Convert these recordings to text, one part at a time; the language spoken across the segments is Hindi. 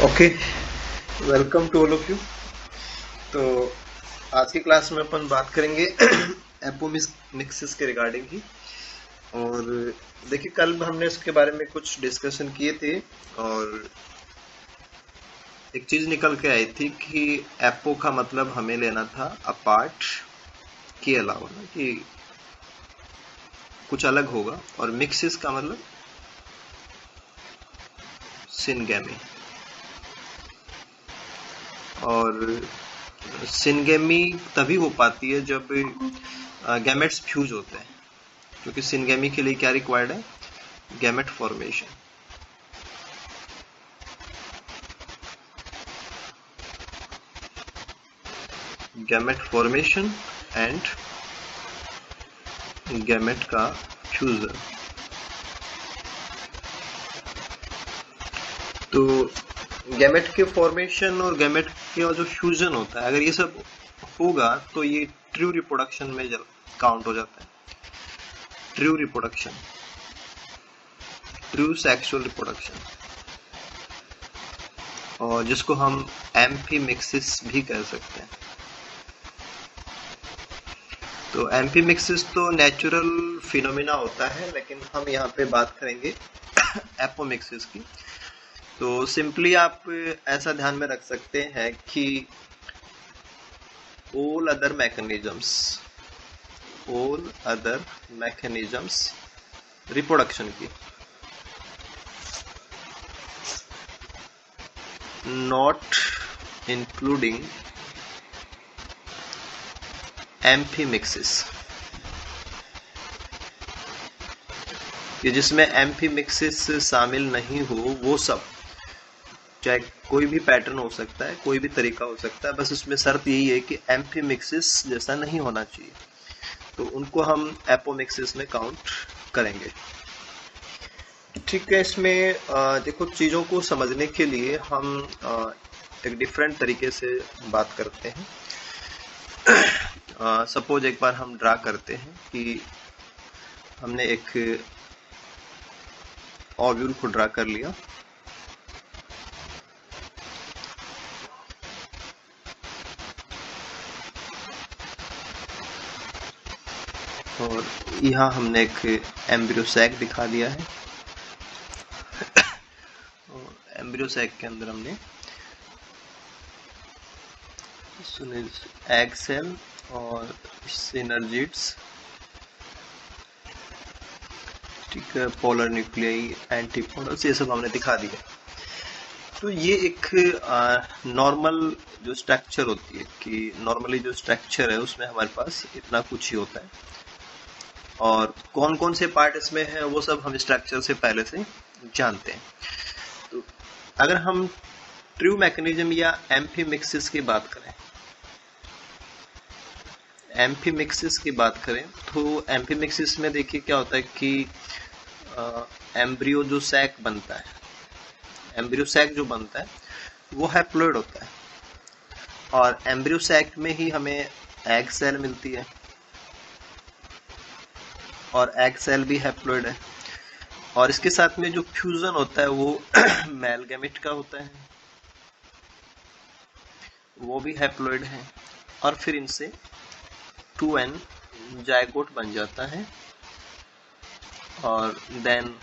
Okay, welcome to all of you. तो आज की क्लास में अपन बात करेंगे एपोमिक्सिस के रिगार्डिंग ही। और देखिए, कल हमने इसके बारे में कुछ डिस्कशन किए थे और एक चीज निकल के आई थी कि एपो का मतलब हमें लेना था अपार्ट के अलावा, ना कि कुछ अलग होगा, और मिक्सिस का मतलब सिनगेमी। और सिनगेमी तभी हो पाती है जब गैमेट्स फ्यूज होते हैं, क्योंकि सिनगेमी के लिए क्या रिक्वायर्ड है? Gamete formation. Gamete formation and gamete का फ्यूजन। तो गैमेट के फॉर्मेशन और गैमेट का जो फ्यूजन होता है, अगर ये सब होगा तो ये ट्रू रिप्रोडक्शन में काउंट हो जाता है। True reproduction, true sexual reproduction, और जिसको हम एम्फीमिक्सिस भी कह सकते हैं। तो एम्फीमिक्सिस तो नेचुरल फिनोमिना होता है, लेकिन हम यहाँ पे बात करेंगे एपोमिक्सिस की। तो सिंपली आप ऐसा ध्यान में रख सकते हैं कि all other mechanisms रिप्रोडक्शन की, not including एम्फीमिक्सिस, ये जिसमें एम्फीमिक्सिस शामिल नहीं हो वो सब, चाहे कोई भी पैटर्न हो सकता है, कोई भी तरीका हो सकता है, बस उसमें शर्त यही है कि एम्फीमिक्सिस जैसा नहीं होना चाहिए, तो उनको हम एपोमिक्सिस में काउंट करेंगे। ठीक है, इसमें देखो, चीजों को समझने के लिए हम एक डिफरेंट तरीके से बात करते हैं। सपोज एक बार हम ड्रा करते हैं कि हमने एक ओव्यूल को ड्रा कर लिया, और यहाँ हमने एक एम्ब्रियो सैक दिखा दिया है, और एम्ब्रियो सैक के अंदर हमने एग सेल और सिनर्जिड्स, ठीक है, पोलर न्यूक्लियाई, एंटीपोलर्स, ये सब हमने दिखा दिया। तो ये एक नॉर्मल जो स्ट्रक्चर होती है, कि नॉर्मली जो स्ट्रक्चर है उसमें हमारे पास इतना कुछ ही होता है, और कौन कौन से पार्ट इसमें है वो सब हम स्ट्रक्चर से पहले से जानते हैं। तो अगर हम ट्रू मैकेनिज्म या एम्फीमिक्सिस की बात करें, एम्फीमिक्सिस की बात करें तो एम्फीमिक्सिस में देखिए क्या होता है कि एम्ब्रियो जो सैक बनता है, एम्ब्रियो सैक जो बनता है वो हैप्लॉइड होता है, और एम्ब्रियो सैक में ही हमें एग सेल मिलती है, और एग सेल भी हैप्लॉइड है, और इसके साथ में जो फ्यूजन होता है वो मेल गैमेट का होता है, वो भी हैप्लॉइड है, और फिर इनसे 2n जायगोट बन जाता है, और देन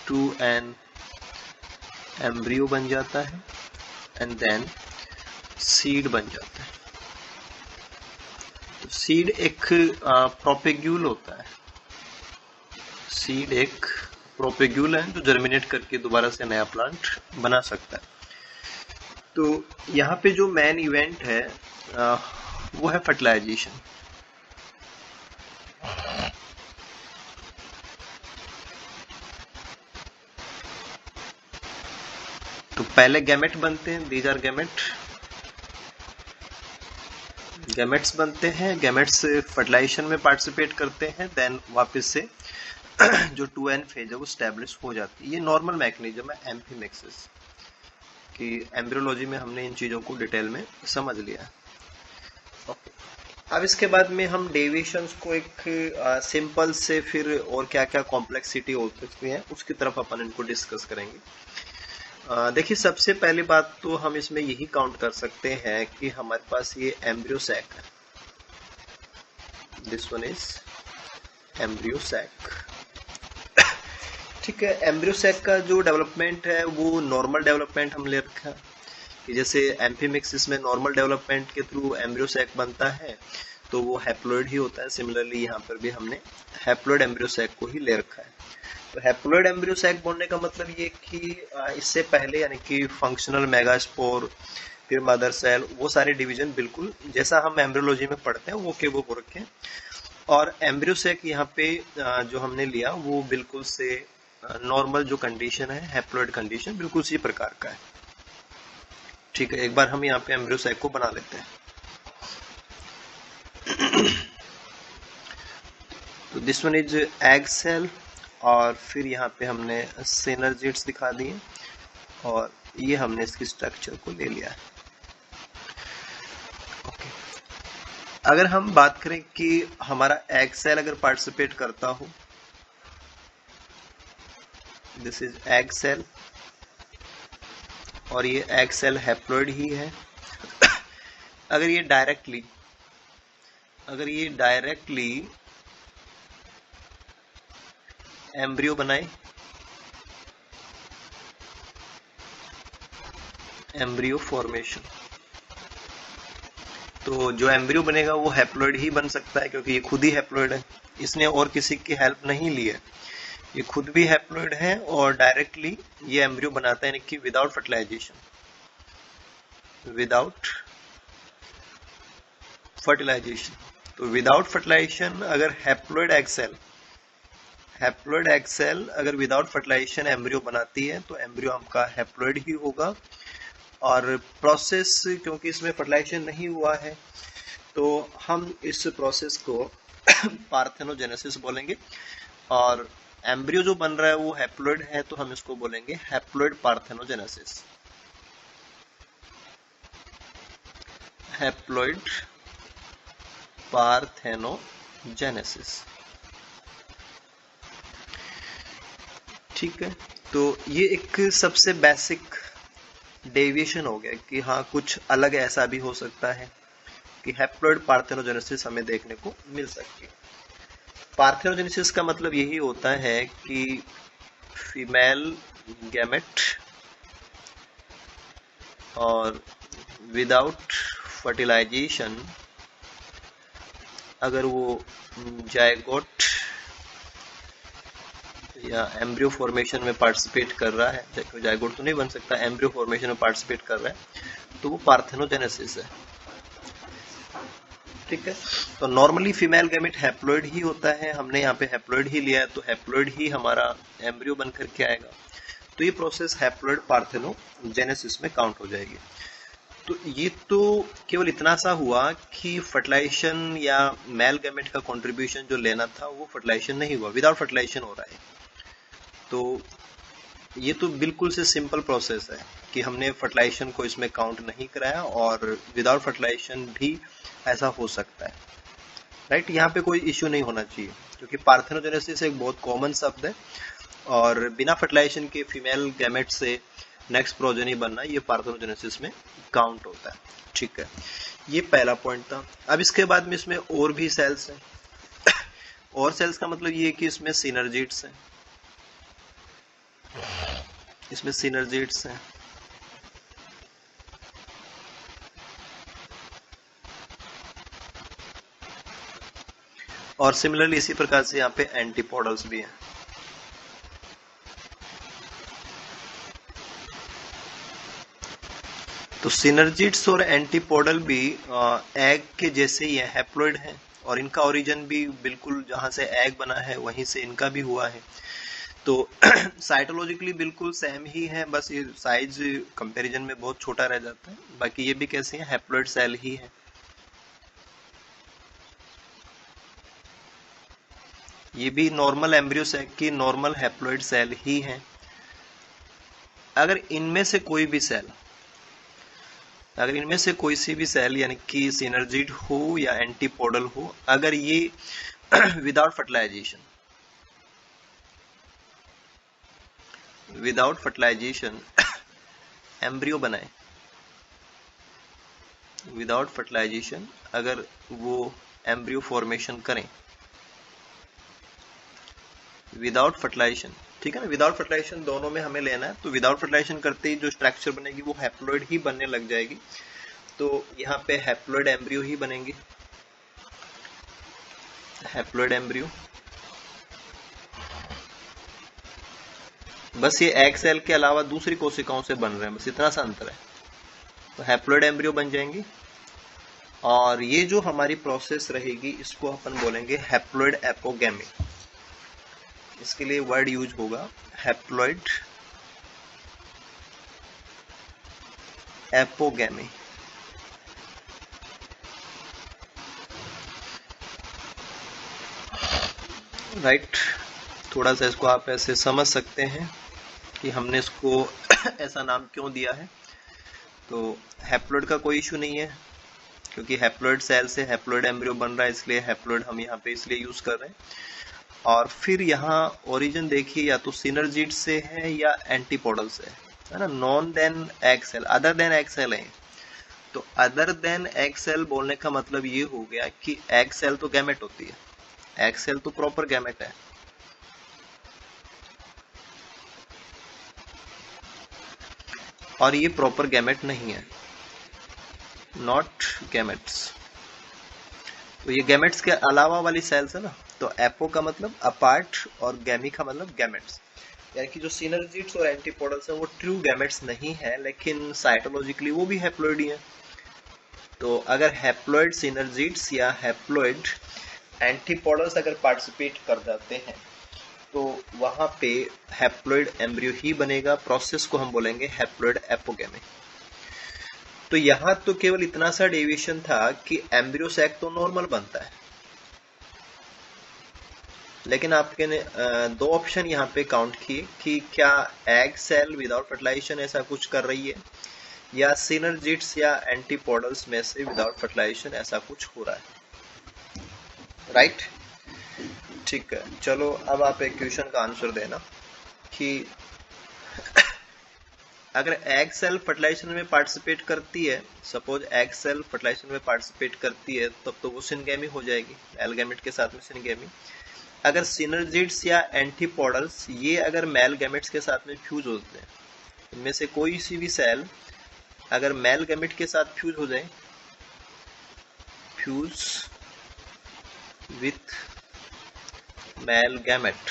2n एम्ब्रियो बन जाता है, एंड देन सीड बन जाता है। तो सीड एक प्रोपेग्यूल होता है, सीड एक प्रोपेग्यूल है जो जर्मिनेट करके दोबारा से नया प्लांट बना सकता है। तो यहाँ पे जो मेन इवेंट है वो है फर्टिलाइजेशन। तो पहले गैमेट बनते हैं, दीज आर गैमेट्स बनते हैं, गैमेट्स फर्टिलाइजेशन में पार्टिसिपेट करते हैं, देन वापस से जो 2n फेज है वो स्टैब्लिश हो जाती है। ये नॉर्मल मैकेनिज्म है एम्फीमिक्सिस कि एम्ब्रियोलॉजी में हमने इन चीजों को डिटेल में समझ लिया है। ओके, अब इसके बाद में हम डेविएशंस को एक सिंपल से फिर और क्या क्या कॉम्प्लेक्सिटी हो सकती है उसकी तरफ अपन इनको डिस्कस करेंगे। देखिए, सबसे पहली बात तो हम इसमें यही काउंट कर सकते हैं कि हमारे पास ये एम्ब्रियो सैक है। This one is embryo sac. ठीक है, एम्ब्रियो सैक का जो डेवलपमेंट है वो नॉर्मल डेवलपमेंट हम ले रखा है कि जैसे एम्फीमिक्सिस में नॉर्मल डेवलपमेंट के थ्रू एम्ब्रियो सैक बनता है तो वो हैप्लॉइड ही होता है। सिमिलरली यहाँ पर भी हमने हैप्लॉइड एम्ब्रियो सैक को ही ले रखा है। तो हैप्लॉइड एम्ब्रियो सैक बोलने का मतलब ये कि इससे पहले यानी कि फंक्शनल मेगास्पोर, फिर मदर सेल, वो सारे डिवीजन बिल्कुल जैसा हम एम्ब्रियोलॉजी में पढ़ते हैं वो के वो रखें। और एम्ब्रियो सैक यहाँ पे जो हमने लिया वो बिल्कुल से नॉर्मल जो कंडीशन है, हैप्लॉइड कंडीशन, बिल्कुल इसी प्रकार का है। ठीक है, एक बार हम यहाँ पे एम्ब्रियो सैक को बना लेते हैं। तो this one is egg cell, और फिर यहाँ पे हमने सिनर्जिड्स दिखा दिए और ये हमने इसकी स्ट्रक्चर को ले लिया है। ओके, अगर हम बात करें कि हमारा एग सेल अगर पार्टिसिपेट करता हो, दिस इज एग सेल और ये एग सेल हैप्लॉइड ही है। अगर ये डायरेक्टली एम्ब्रियो बनाए, एम्ब्रियो फॉर्मेशन, तो जो एम्ब्रियो बनेगा वो हैप्लॉइड ही बन सकता है क्योंकि ये खुद ही हैप्लॉइड है, इसने और किसी की हेल्प नहीं ली है। ये खुद भी हैप्लॉइड है और डायरेक्टली ये एम्ब्रियो बनाता है, यानी कि विदाउट फर्टिलाइजेशन। तो विदाउट फर्टिलाइजेशन अगर हैप्लॉइड एग सेल अगर विदाउट फर्टिलाइजेशन एम्ब्रियो बनाती है तो एम्ब्रियो आपका हैप्लॉइड ही होगा। और प्रोसेस, क्योंकि इसमें फर्टिलाइजेशन नहीं हुआ है तो हम इस प्रोसेस को पार्थेनोजेनेसिस बोलेंगे। और एम्ब्रियो जो बन रहा है वो हैप्लॉइड है तो हम इसको बोलेंगे हैप्लॉइड पार्थेनोजेनेसिस। Haploid parthenogenesis. ठीक है, तो ये एक सबसे बेसिक डेविएशन हो गया कि हाँ कुछ अलग ऐसा भी हो सकता है कि हैप्लॉइड पार्थेनोजेनेसिस हमें देखने को मिल सकती है। पार्थेनोजेनेसिस का मतलब यही होता है कि फीमेल गैमेट और विदाउट फर्टिलाइजेशन अगर वो जायगोट या एम्ब्रियो फॉर्मेशन में पार्टिसिपेट कर रहा है, जायगोट तो नहीं बन सकता, एम्ब्रियो फॉर्मेशन में पार्टिसिपेट कर रहा है तो वो पार्थेनोजेनेसिस है। ठीक है, तो नॉर्मली फीमेल गैमेट हैप्लॉइड ही होता है, हमने यहाँ पे हैप्लॉइड ही लिया है तो हैप्लॉइड ही हमारा एम्ब्रियो बन करके आएगा। तो ये प्रोसेस हैप्लॉइड पार्थेनोजेनेसिस में काउंट हो जाएगी। तो ये तो केवल इतना सा हुआ कि फर्टिलाइजेशन या मेल गैमेट का कंट्रीब्यूशन जो लेना था वो फर्टिलाइजेशन नहीं हुआ, विदाउट फर्टिलाइजेशन हो रहा है। तो ये तो बिल्कुल से सिंपल प्रोसेस है कि हमने फर्टिलाइजेशन को इसमें काउंट नहीं कराया और विदाउट फर्टिलाइजेशन भी ऐसा हो सकता है। राइट, यहाँ पे कोई इश्यू नहीं होना चाहिए क्योंकि पार्थेनोजेनेसिस एक बहुत कॉमन शब्द है और बिना फर्टिलाइजेशन के फीमेल गैमेट से नेक्स्ट प्रोजेनी बनना ये पार्थेनोजेनेसिस में काउंट होता है। ठीक है, ये पहला पॉइंट था। अब इसके बाद में इसमें और भी सेल्स हैं। और सेल्स का मतलब ये है कि इसमें सिनर्जिड्स हैं, और सिमिलरली इसी प्रकार से यहाँ पे एंटीपोडल्स भी हैं। तो सिनर्जिड्स और एंटीपोडल भी एग के जैसे ही है, हैप्लॉइड हैं और इनका ओरिजिन भी बिल्कुल जहां से एग बना है वहीं से इनका भी हुआ है। तो साइटोलॉजिकली बिल्कुल सेम ही है, बस ये साइज कंपैरिजन में बहुत छोटा रह जाता है। बाकी ये भी कैसे हैं, हैप्लॉइड सेल ही है। ये भी नॉर्मल एम्ब्रियो सैक की नॉर्मल हैप्लॉइड सेल ही है। अगर इनमें से कोई सी भी सेल यानी कि सिनर्जिड हो या एंटीपोडल हो, अगर ये विदाउट फर्टिलाइजेशन एम्ब्रियो बनाए विदाउट फर्टिलाइजेशन, अगर वो एम्ब्रियो फॉर्मेशन करें विदाउट फर्टिलाइजेशन, ठीक है ना, विदाउट फर्टिलाइजेशन दोनों में हमें लेना है। तो विदाउट फर्टिलाइजेशन करते ही जो स्ट्रक्चर बनेगी वो हैप्लॉइड ही बनने लग जाएगी। तो यहाँ पे हैप्लॉइड एम्ब्रियो ही बनेंगी, हैप्लॉइड एम्ब्रियो। बस ये एग सेल के अलावा दूसरी कोशिकाओं से बन रहे हैं, बस इतना सा अंतर है। तो हैप्लॉइड एम्ब्रियो बन जाएंगी और ये जो हमारी प्रोसेस रहेगी इसको अपन बोलेंगे हैप्लॉइड एपोगेमी। इसके लिए वर्ड यूज होगा हैप्लॉइड एपोगेमी। राइट, थोड़ा सा इसको आप ऐसे समझ सकते हैं कि हमने इसको ऐसा नाम क्यों दिया है। तो हैप्लॉइड का कोई इशू नहीं है क्योंकि हैप्लॉइड सेल से हैप्लॉइड एम्ब्रियो बन रहा है, इसलिए हैप्लॉइड हम यहाँ पे इसलिए यूज कर रहे हैं। और फिर यहाँ ओरिजिन देखिए, या तो सिनर्जिड से है या एंटीपोडल से है ना, non then egg cell, other than egg cell है। तो अदर देन एग सेल बोलने का मतलब ये हो गया कि एग सेल तो गैमेट होती है, एग सेल तो प्रॉपर गैमेट है, और ये प्रॉपर गैमेट नहीं है, नॉट गैमेट्स। तो ये गैमेट्स के अलावा वाली सेल्स है ना। तो एपो का मतलब अपार्ट और गैमी का मतलब गैमेट्स, यानी कि जो सिनर्जिड्स और एंटीपोडल्स हैं वो ट्रू गैमेट्स नहीं है, लेकिन साइटोलॉजिकली वो भी हैप्लॉइड ही है। तो अगर हैप्लॉइड सिनर्जिड्स या हैप्लॉइड एंटीपोडल्स अगर पार्टिसिपेट कर जाते हैं तो वहां पे हैप्लॉइड एम्ब्रियो ही बनेगा। प्रोसेस को हम बोलेंगे हैप्लॉइड एपोगेमी। तो यहां तो केवल इतना सा डेविएशन था कि एम्ब्रियो सैक तो नॉर्मल बनता है, लेकिन आपके ने दो ऑप्शन यहाँ पे काउंट किए कि क्या एग सेल विदाउट फर्टिलाइजेशन ऐसा कुछ कर रही है या सिनर्जिड्स या एंटीपोडल्स में से विदाउट फर्टिलाइजेशन ऐसा कुछ हो रहा है। राइट, ठीक है। चलो अब आप एक क्वेश्चन का आंसर देना कि अगर एग सेल फर्टिलाइजेशन में पार्टिसिपेट करती है, सपोज एग सेल फर्टिलाइजेशन में पार्टिसिपेट करती है, तब तो वो सिनगेमी हो जाएगी, मेल गैमेट के साथ में सिनगेमी। अगर सिनर्जिड्स या एंटीपोडल्स ये अगर मेल गैमेट्स के साथ में फ्यूज होते हैं, इनमें से कोई सी भी सेल अगर मेल गैमेट के साथ फ्यूज हो जाए, फ्यूज विथ मेल गैमेट,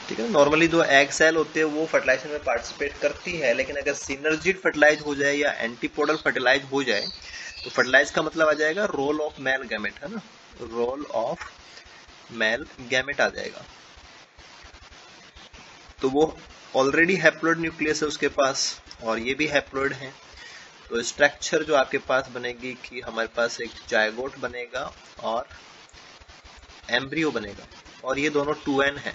ठीक है। नॉर्मली जो एग सेल होते हैं वो फर्टिलाइजेशन में पार्टिसिपेट करती है, लेकिन अगर सिनर्जिड फर्टिलाइज हो जाए या एंटीपोडल फर्टिलाइज हो जाए तो फर्टिलाइज का मतलब आ जाएगा रोल ऑफ मेल गैमेट, है ना, रोल ऑफ मेल गैमेट आ जाएगा। तो वो ऑलरेडी हैप्लॉइड न्यूक्लियस है उसके पास और ये भी हैप्लॉइड है। तो स्ट्रक्चर जो आपके पास बनेगी कि हमारे पास एक जायगोट बनेगा और एम्ब्रियो बनेगा, और ये दोनों 2n है।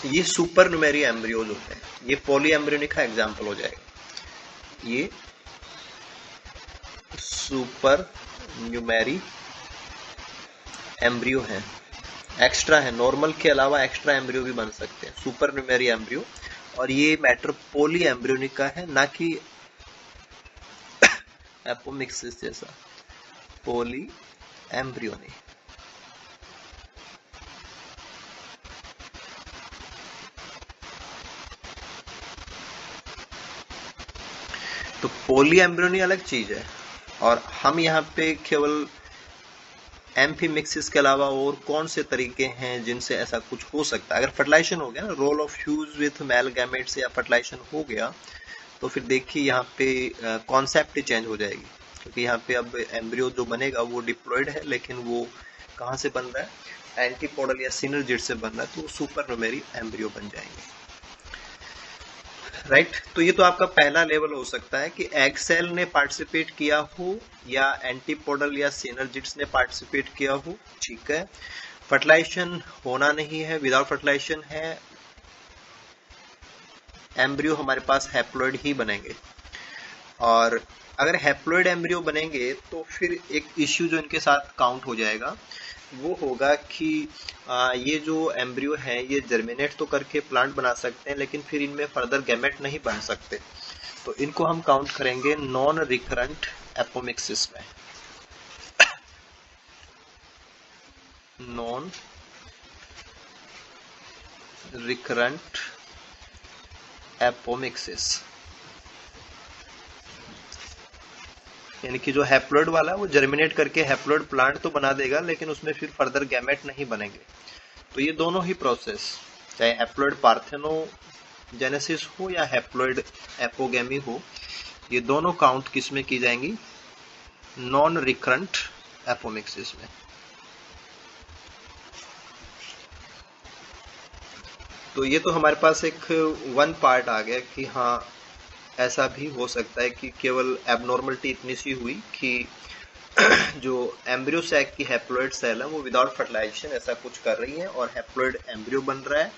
ये सुपर न्यूमेरी एम्ब्रियोज होते हैं, ये पॉली एम्ब्रियोनिक का एग्जाम्पल हो जाएगा। ये सुपर न्यूमेरी एम्ब्रियो है, एक्स्ट्रा है, नॉर्मल के अलावा एक्स्ट्रा एम्ब्रियो भी बन सकते हैं, सुपर न्यूमेरी एम्ब्रियो। और ये मैटर पॉली एम्ब्रियोनिक का है, ना कि एपोमिक्सिस जैसा, पॉली एम्ब्रियोनिक। तो पॉली एम्ब्रियोनी अलग चीज है, और हम यहाँ पे केवल एम्फीमिक्सिस के अलावा और कौन से तरीके हैं जिनसे ऐसा कुछ हो सकता है। अगर फर्टिलाइजेशन हो गया ना, role of fuse with male gametes या फर्टिलाइजेशन हो गया, तो फिर देखिए यहाँ पे कॉन्सेप्ट ही चेंज हो जाएगी, क्योंकि यहाँ पे अब एम्ब्रियो जो बनेगा वो डिप्लॉयड है, लेकिन वो कहाँ से बन रहा है, एंटीपोडल या सिनर्जिड से बन रहा है, तो सुपर न्यूमेरी एम्ब्रियो बन जाएंगे। राइट, तो ये तो आपका पहला लेवल हो सकता है कि एग सेल ने पार्टिसिपेट किया हो या एंटीपोडल या सिनर्जिड्स ने पार्टिसिपेट किया हो, ठीक है। फर्टिलाइजेशन होना नहीं है, विदाउट फर्टिलाइजेशन है, एम्ब्रियो हमारे पास हैप्लॉइड ही बनेंगे। और अगर हैप्लॉइड एम्ब्रियो बनेंगे तो फिर एक इश्यू जो इनके साथ काउंट हो जाएगा वो होगा कि ये जो एम्ब्रियो है ये जर्मिनेट तो करके प्लांट बना सकते हैं, लेकिन फिर इनमें फर्दर गैमेट नहीं बन सकते। तो इनको हम काउंट करेंगे नॉन रिकरेंट एपोमिक्सिस में। नॉन रिकरेंट एपोमिक्सिस, यानी कि जो हैप्लॉइड वाला है वो जर्मिनेट करके हैप्लॉइड प्लांट तो बना देगा, लेकिन उसमें फिर फर्दर गैमेट नहीं बनेंगे। तो ये दोनों ही प्रोसेस, चाहे हैप्लॉइड पार्थेनोजेनेसिस हो या हैप्लॉइड एपोगेमी हो, ये दोनों काउंट किस में की जाएंगी? नॉन रिकरेंट एपोमिक्सिस में। तो ये तो हमारे पास एक वन पार्ट आ गया कि हाँ ऐसा भी हो सकता है कि केवल एबनॉर्मलिटी इतनी सी हुई कि जो एम्ब्रियो सैक की हैप्लॉइड सेल है वो विदाउट फर्टिलाइजेशन ऐसा कुछ कर रही है और हैप्लॉइड एम्ब्रियो बन रहा है,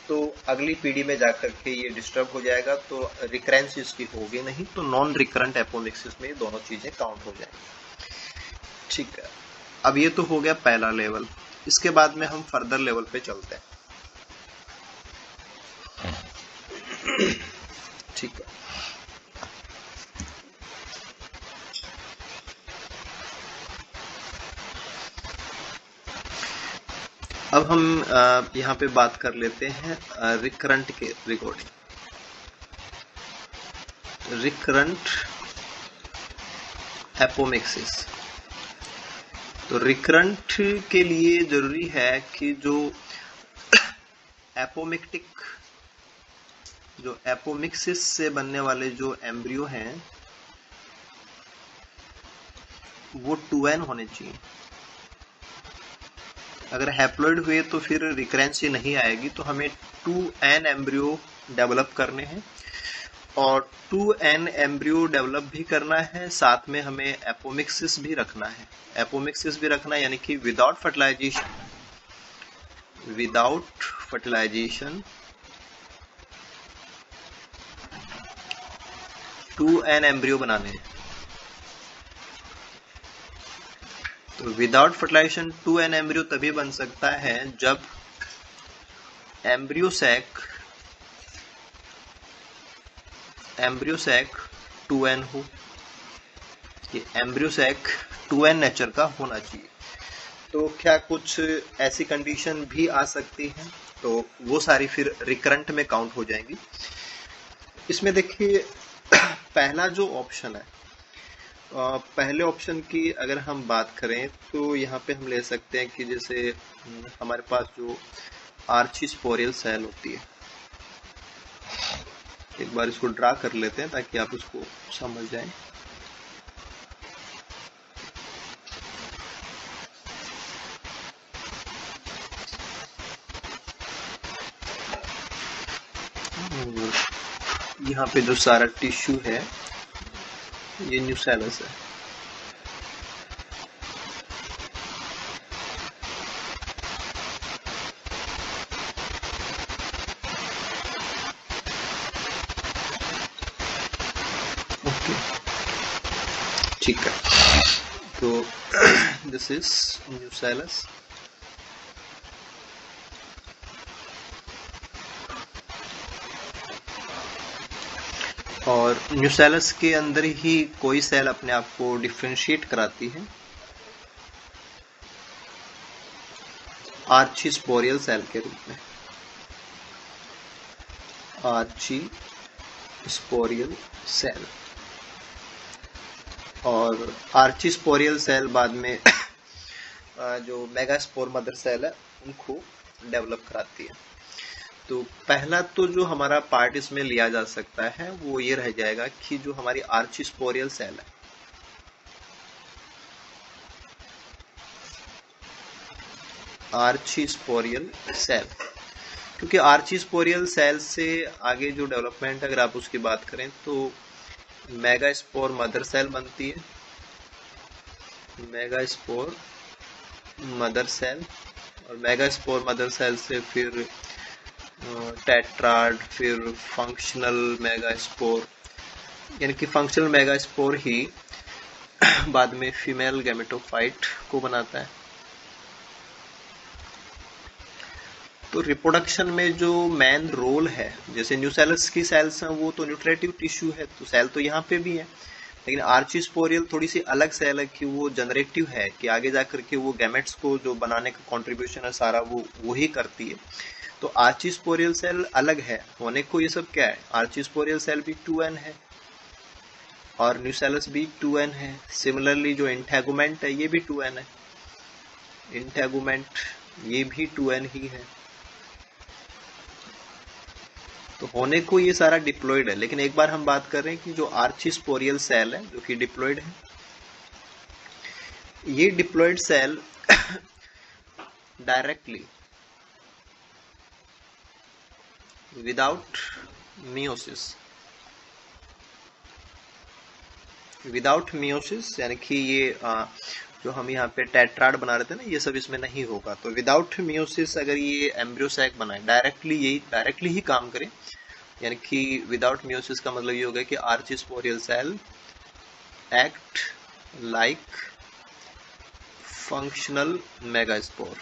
तो अगली पीढ़ी में जाकर के ये डिस्टर्ब हो जाएगा, तो रिकरेंस इसकी होगी नहीं। तो नॉन रिकरेंट एपोमिक्सिस में ये दोनों चीजें काउंट हो जाएंगी। ठीक है, अब ये तो हो गया पहला लेवल। इसके बाद में हम फर्दर लेवल पे चलते हैं। ठीक है, अब हम यहाँ पे बात कर लेते हैं रिकरेंट के रिकॉर्डिंग। रिकरेंट एपोमिक्सिस, तो रिकरेंट के लिए जरूरी है कि जो एपोमिक्सिस से बनने वाले जो एम्ब्रियो हैं वो 2n होने चाहिए। अगर हैप्लॉइड हुए तो फिर रिकरेंसी नहीं आएगी, तो हमें 2n एम्ब्रियो डेवलप करने हैं, और 2n एम्ब्रियो डेवलप भी करना है, साथ में हमें एपोमिक्सिस भी रखना है। एपोमिक्सिस भी रखना है यानी कि विदाउट फर्टिलाइजेशन 2n एम्ब्रियो बनाने हैं। तो विदाउट फर्टिलाइजेशन 2n एम्ब्रियो तभी बन सकता है जब एम्ब्रियो सैक 2n हो। ये एम्ब्रियो सैक 2n नेचर का होना चाहिए। तो क्या कुछ ऐसी कंडीशन भी आ सकती हैं, तो वो सारी फिर रिकरेंट में काउंट हो जाएंगी। इसमें देखिए पहला जो ऑप्शन है, पहले ऑप्शन की अगर हम बात करें तो यहाँ पे हम ले सकते हैं कि जैसे हमारे पास जो आर्चीस्पोरियल सेल होती है, एक बार इसको ड्रा कर लेते हैं ताकि आप इसको समझ जाएं। यहाँ पे जो सारा टिश्यू है ये न्यूसेलस है। ओके, ठीक है, तो दिस इज न्यूसेलस। और न्यूसेलस के अंदर ही कोई सेल अपने आप को डिफरेंशिएट कराती है आर्चीस्पोरियल सेल के रूप में। आर्चीस्पोरियल सेल, और आर्चीस्पोरियल सेल बाद में जो मेगास्पोर मदर सेल है उनको डेवलप कराती है। तो पहला तो जो हमारा पार्ट इसमें लिया जा सकता है वो ये रह जाएगा कि जो हमारी आर्चीस्पोरियल सेल है, आर्चीस्पोरियल सेल, क्योंकि आर्चीस्पोरियल सेल से आगे जो डेवलपमेंट अगर आप उसकी बात करें तो मेगास्पोर मदर सेल बनती है, मेगास्पोर मदर सेल, और मेगास्पोर मदर सेल से फिर टेट्राड, फिर फंक्शनल मेगास्पोर, यानी कि फंक्शनल मेगास्पोर ही बाद में फीमेल गैमेटोफाइट को बनाता है। तो रिप्रोडक्शन में जो मेन रोल है, जैसे न्यूसेलस की सेल्स हैं वो तो न्यूट्रेटिव टिश्यू है, तो सेल तो यहाँ पे भी है, लेकिन आर्चिस्पोरियल थोड़ी सी अलग सेल है कि वो जनरेटिव है, कि आगे जाकर के वो गैमेट्स को जो बनाने का कंट्रीब्यूशन है सारा वो ही करती है। तो आर्चिस्पोरियल सेल अलग है होने को, ये सब क्या है, आर्चिस्पोरियल सेल भी 2n है और न्यूसेलस भी 2n है। सिमिलरली जो इंटेगुमेंट है ये भी 2n है, इंटेगुमेंट ये भी 2n ही है। तो होने को ये सारा डिप्लॉयड है, लेकिन एक बार हम बात कर रहे हैं कि जो आर्चिस्पोरियल सेल है जो कि डिप्लॉयड है, ये diploid cell directly without meiosis यानी कि ये जो हम यहाँ पे टेट्राड बना रहे थे ना, ये सब इसमें नहीं होगा। तो विदाउट मियोसिस अगर ये एम्ब्रियो सैक बनाए, डायरेक्टली ही काम करे, यानी कि विदाउट मियोसिस का मतलब ये होगा कि archesporial cell act like functional megaspore.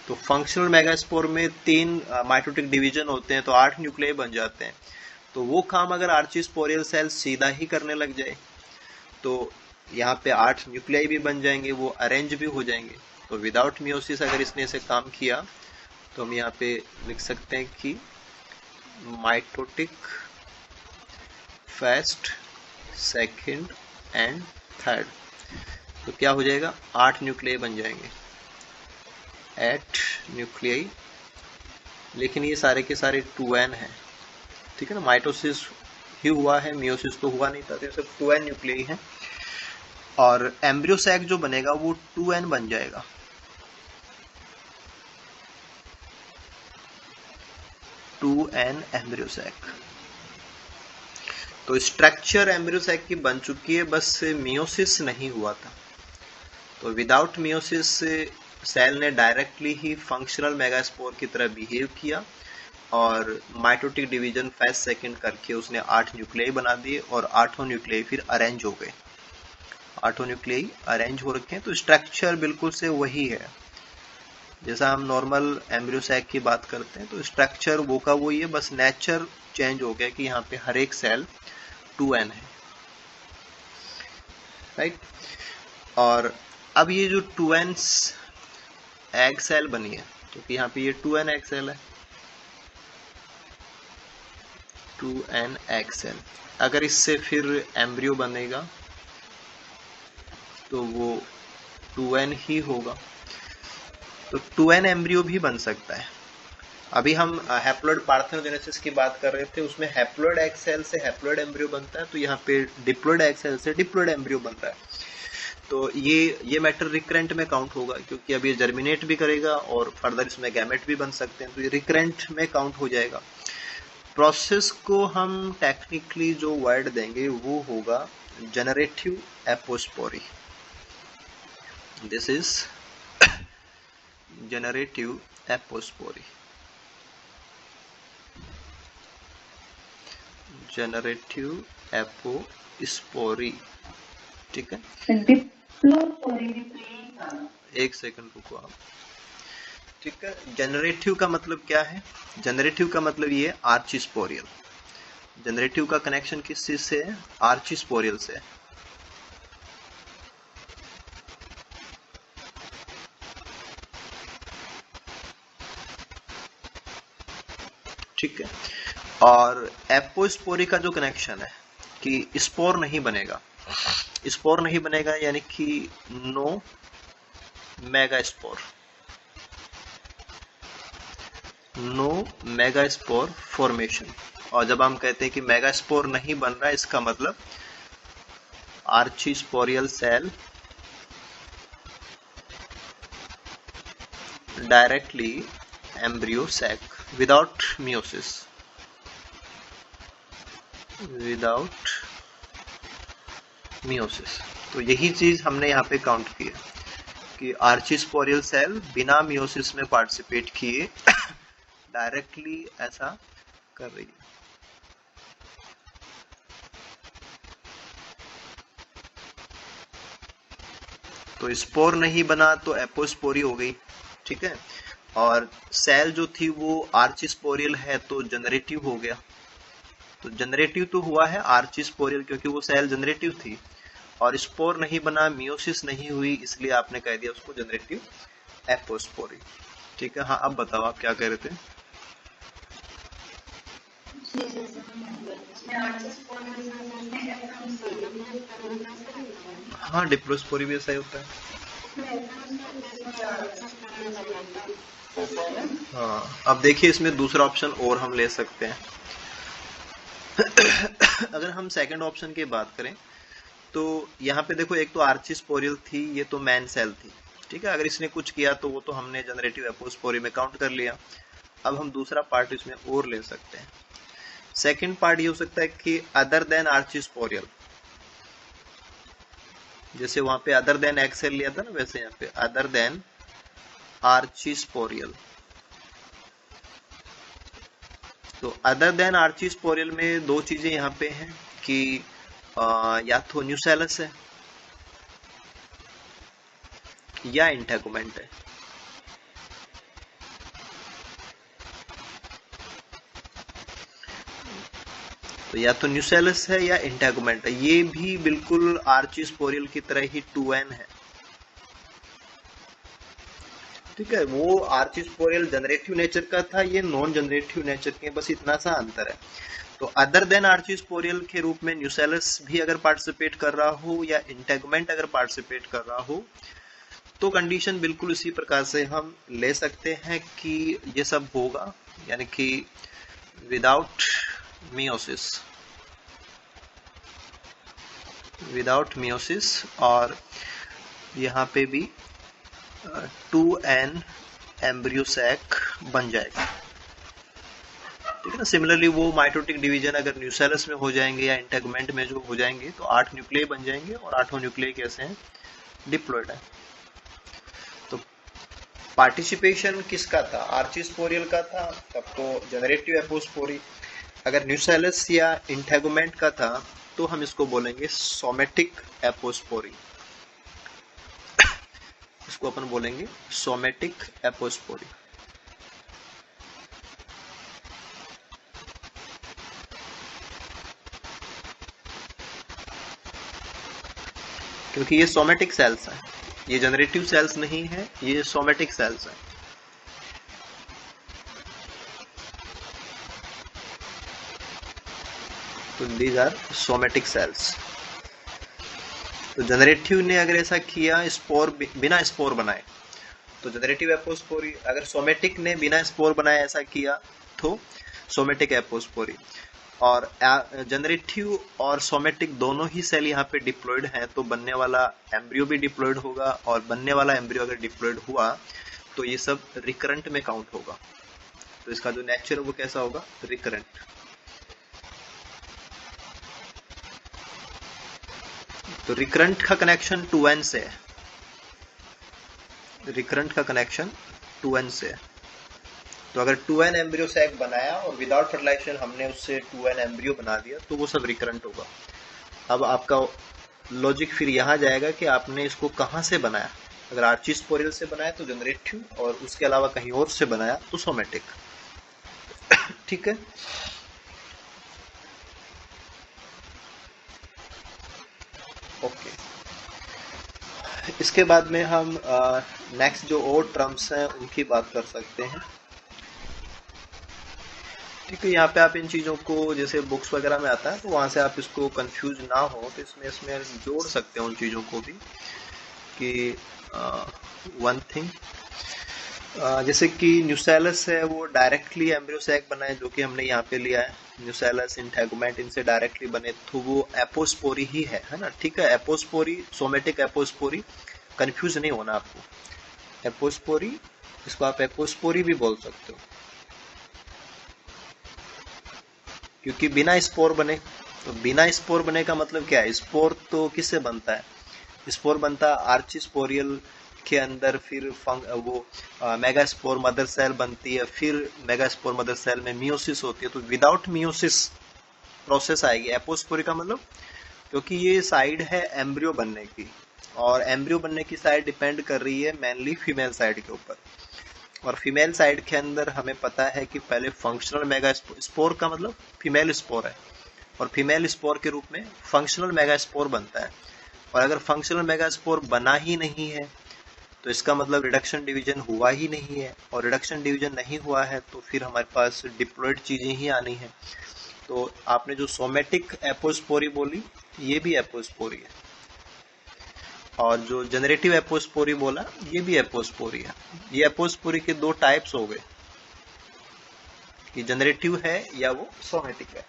तो फंक्शनल मेगास्पोर में 3 माइटोटिक डिवीजन होते हैं, तो 8 न्यूक्लियाई बन जाते हैं। तो वो काम अगर आर्चिस्पोरियल सेल सीधा ही करने लग जाए तो यहाँ पे 8 न्यूक्लियाई भी बन जाएंगे, वो अरेंज भी हो जाएंगे। तो विदाउट मियोसिस अगर इसने ऐसे काम किया तो हम यहाँ पे लिख सकते हैं कि mitotic first, second and third. तो क्या हो जाएगा, 8 न्यूक्लियाई बन जाएंगे, 8 न्यूक्लियाई, लेकिन ये सारे के सारे 2n है, ठीक है ना। माइटोसिस ही हुआ है, मियोसिस तो हुआ नहीं था, तो ये सब 2n न्यूक्लियाई है। और एम्ब्रियो सैक जो बनेगा वो 2n बन जाएगा, 2n एम्ब्रियो सैक। तो स्ट्रक्चर एम्ब्रियो सैक की बन चुकी है, बस मियोसिस नहीं हुआ था। तो विदाउट मियोसिस सेल ने डायरेक्टली ही फंक्शनल मेगास्पोर की तरह बिहेव किया और माइटोटिक डिवीजन फर्स्ट सेकंड करके उसने 8 न्यूक्लियाई बना दिए और 8 न्यूक्लियाई फिर अरेंज हो गए, 8 न्यूक्लियाई अरेंज हो रखे हैं। तो स्ट्रक्चर बिल्कुल से वही है जैसा हम नॉर्मल एम्ब्रियो सैक की बात करते हैं, तो स्ट्रक्चर वो का वही है, बस नेचर चेंज हो गया कि यहाँ पे हर एक सेल 2n है, राइट। और अब ये जो 2n एग सेल बनी है, क्योंकि यहाँ पे ये 2n एग सेल है, 2n एग सेल, अगर इससे फिर एम्ब्रियो बनेगा तो वो 2n ही होगा। तो 2n एम्ब्रियो भी बन सकता है। अभी हम हैप्लॉइड पार्थेनोजेनेसिस की बात कर रहे थे, उसमें हैप्लॉइड एग सेल से हैप्लॉइड एम्ब्रियो बनता है, तो यहाँ पे डिप्लॉइड एग सेल से डिप्लॉइड एम्ब्रियो बन रहा है। तो ये मैटर रिकरेंट में काउंट होगा, क्योंकि अब ये जर्मिनेट भी करेगा और फर्दर इसमें गैमेट भी बन सकते हैं, तो ये रिकरेंट में काउंट हो जाएगा। प्रोसेस को हम टेक्निकली जो वर्ड देंगे वो होगा generative apospory. This is generative apospory, generative apospory, ठीक है। एक सेकंड रुको आप, ठीक है। जनरेटिव का मतलब क्या है, जनरेटिव का मतलब ये आर्चिस्पोरियल, जनरेटिव का कनेक्शन किस चीज से है, आर्चिस्पोरियल से। ठीक है। और एपोस्पोरी का जो कनेक्शन है कि स्पोर नहीं बनेगा, स्पोर नहीं बनेगा यानी कि no megaspore, no megaspore formation. और जब हम कहते हैं कि मेगास्पोर नहीं बन रहा है, इसका मतलब archesporial cell directly embryo sac without meiosis, without meiosis. तो यही चीज हमने यहाँ पे काउंट की है कि आर्चिस्पोरियल सेल बिना मियोसिस में पार्टिसिपेट किए डायरेक्टली ऐसा कर रही है। तो स्पोर नहीं बना तो एपोस्पोरी हो गई, ठीक है। और सेल जो थी वो आर्चिस्पोरियल है तो जनरेटिव हो गया। तो जनरेटिव तो हुआ है आर्चिस्पोरियल क्योंकि वो सेल जनरेटिव थी, और स्पोर नहीं बना, मियोसिस नहीं हुई, इसलिए आपने कह दिया उसको जनरेटिव एपोस्पोरी, ठीक है। हाँ अब बताओ आप क्या कह रहे थे? हाँ डिप्लोस्पोरी भी ऐसा ही होता है। हाँ अब देखिए इसमें दूसरा ऑप्शन और हम ले सकते हैं। अगर हम सेकंड ऑप्शन की बात करें तो यहाँ पे देखो, एक तो आर्चिस्पोरियल थी, ये तो मैन सेल थी, ठीक है। अगर इसने कुछ किया तो वो तो हमने जनरेटिव एपोस्पोरी में काउंट कर लिया। अब हम दूसरा पार्ट इसमें और ले सकते हैं। सेकंड पार्ट ये हो सकता है कि अदर देन आर्चिस्पोरियल, जैसे वहां पे अदर देन एक्सेल लिया था ना, वैसे यहाँ पे अदर देन आर्चिस्पोरियल। तो अदर देन आर्चिस्पोरियल में दो चीजें यहाँ पे हैं कि या तो न्यूसेलस है या इंटेगुमेंट है। तो या तो न्यूसेलस है या इंटेगुमेंट है। ये भी बिल्कुल आर्चिस्पोरियल की तरह ही 2n है, ठीक है। वो आर्चिस्पोरियल जनरेटिव नेचर का था, ये नॉन जनरेटिव नेचर के, बस इतना सा अंतर है। तो अदर देन आर्चिस्पोरियल के रूप में न्यूसेलस भी अगर पार्टिसिपेट कर रहा हो या इंटेगुमेंट अगर पार्टिसिपेट कर रहा हो तो कंडीशन बिल्कुल इसी प्रकार से हम ले सकते हैं कि ये सब होगा, यानी कि विदाउट मियोसिस, और यहाँ पे भी 2n एम्ब्रियो सैक बन जाएगा, ठीक है ना। सिमिलरली वो माइटोटिक डिवीजन अगर न्यूसेलस में हो जाएंगे या इंटेगुमेंट में जो हो जाएंगे तो 8 न्यूक्लियस बन जाएंगे, और 8 न्यूक्लियस कैसे हैं? डिप्लॉयड है। तो पार्टिसिपेशन किसका था? आर्चिस्पोरियल का था, तब तो जनरेटिव एपोस्पोरी। अगर न्यूसेलस या इंटेगुमेंट का था तो हम इसको बोलेंगे सोमेटिक एपोस्पोरी, इसको अपन बोलेंगे सोमेटिक एपोस्पोरी। क्योंकि ये सोमेटिक सेल्स हैं, ये जनरेटिव सेल्स नहीं है, ये सोमेटिक सेल्स हैं। तो दीज आर सोमेटिक सेल्स। तो जनरेटिव ने अगर ऐसा किया स्पोर बिना स्पोर बनाए तो जनरेटिव एपोस्पोरी, अगर सोमेटिक ने बिना स्पोर बनाए ऐसा किया तो सोमेटिक एपोस्पोरी। और जनरेटिव और सोमेटिक दोनों ही सेल यहाँ पे डिप्लॉयड हैं, तो बनने वाला एम्ब्रियो भी डिप्लॉयड होगा, और बनने वाला एम्ब्रियो अगर डिप्लॉयड हुआ तो ये सब रिकरेंट में काउंट होगा। तो इसका जो नेचर है वो कैसा होगा? रिकरेंट। तो रिकरेंट का कनेक्शन 2n से है, रिकरेंट का कनेक्शन 2n से है। तो अगर 2n एम्ब्रियो सैक बनाया और विदाउट फर्टिलाइजेशन हमने उससे 2n एम्ब्रियो बना दिया तो वो सब रिकरेंट होगा। अब आपका लॉजिक फिर यहाँ जाएगा कि आपने इसको कहाँ से बनाया। अगर आर्चिस्पोरियल से बनाया तो जनरेटिव, और उसके अलावा कहीं और से बनाया तो सोमेटिक, ठीक है। ओके, इसके बाद में हम नेक्स्ट जो और टर्म्स हैं उनकी बात कर सकते हैं, ठीक है। यहाँ पे आप इन चीजों को जैसे बुक्स वगैरह में आता है तो वहां से आप इसको कंफ्यूज ना हो तो इसमें जोड़ सकते हैं उन चीजों को भी कि वन थिंग, जैसे कि न्यूसेलस है वो डायरेक्टली एम्ब्रियो सैक बनाए, जो कि हमने यहाँ पे लिया है। न्यूसेलस, इंटेगुमेंट इनसे डायरेक्टली बने तो वो एपोस्पोरी ही है ना, ठीक है। एपोस्पोरी, सोमेटिक एपोस्पोरी, कंफ्यूज नहीं होना आपको। एपोस्पोरी, इसको आप एपोस्पोरी भी बोल सकते हो, क्योंकि बिना स्पोर बने। तो बिना स्पोर बने का मतलब क्या है? स्पोर तो किससे बनता है? स्पोर बनता है आर्चिस्पोरियल के अंदर फिर वो मेगास्पोर मदर सेल बनती है, फिर मेगास्पोर मदर सेल में मियोसिस होती है। तो विदाउट मियोसिस प्रोसेस आएगी एपोस्पोरी का मतलब, क्योंकि ये साइड है एम्ब्रियो बनने की, और एम्ब्रियो बनने की साइड डिपेंड कर रही है मेनली फीमेल साइड के ऊपर। और फीमेल साइड के अंदर हमें पता है कि पहले फंक्शनल मेगास्पोर का मतलब फीमेल स्पोर है, और फीमेल स्पोर के रूप में फंक्शनल मेगास्पोर बनता है। और अगर फंक्शनल मेगास्पोर बना ही नहीं है तो इसका मतलब रिडक्शन डिवीजन हुआ ही नहीं है, और रिडक्शन डिवीजन नहीं हुआ है तो फिर हमारे पास डिप्लॉइड चीजें ही आनी है। तो आपने जो सोमेटिक एपोस्पोरी बोली, ये भी एपोस्पोरी है, और जो जनरेटिव एपोस्पोरी बोला, ये भी एपोस्पोरी है। ये एपोस्पोरी के दो टाइप्स हो गए, कि जनरेटिव है या वो सोमेटिक है।